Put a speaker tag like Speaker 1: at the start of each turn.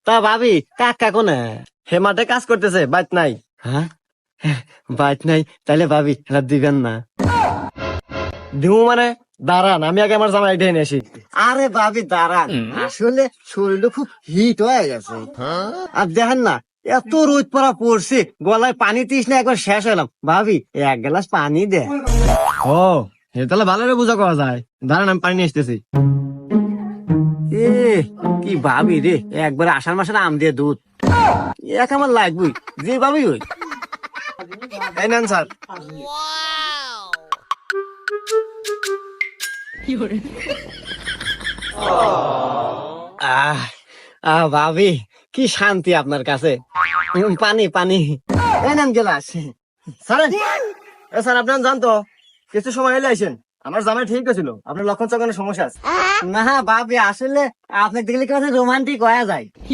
Speaker 1: তা ভাবি কাকা কোনে?
Speaker 2: হে মাঠে কাজ করতেছে, বাইত নাই।
Speaker 1: হ্যাঁ, বাইক নাই, তাইলে ভাবি এটা দিবেন না?
Speaker 2: দিমু মানে? দাঁড়ান, আমি আগে আমার জামাই ঢেনে আসি।
Speaker 1: আরে ভাবি দাঁড়ান, আসলে শরীরটা খুব হিট হয়ে গেছে। আর দেখেন না, এত রোদ পড়া পড়ছে, গলায় পানি তৃষ্ণা একবার শেষ হলাম। ভাবি এক গ্লাস পানি দে।
Speaker 2: ও, হে তাহলে ভালো করে বুঝা করা যায়। দাঁড়ান, আমি পানি নিয়ে আসতেছি।
Speaker 1: এ কি ভাবি রে, একবার আষাঢ় মাসের আম দিয়ে দুধ এক আমার লাগবেই, যে ভাবি ওই।
Speaker 2: এই নেন স্যার।
Speaker 1: আহ ভাবি কি শান্তি আপনার কাছে। পানি পানি, এই নেন গেলাস।
Speaker 2: স্যার, এ স্যার, আপনার জানতো কিছু সময় এলে আইসেন। আমার জামাই ঠিক ছিল, আপনার লক্ষণ চক্ষণের সমস্যা আছে।
Speaker 1: না ভাবি, আসলে আপনাকে দেখলে কেমন রোমান্টিক হয়ে যায়।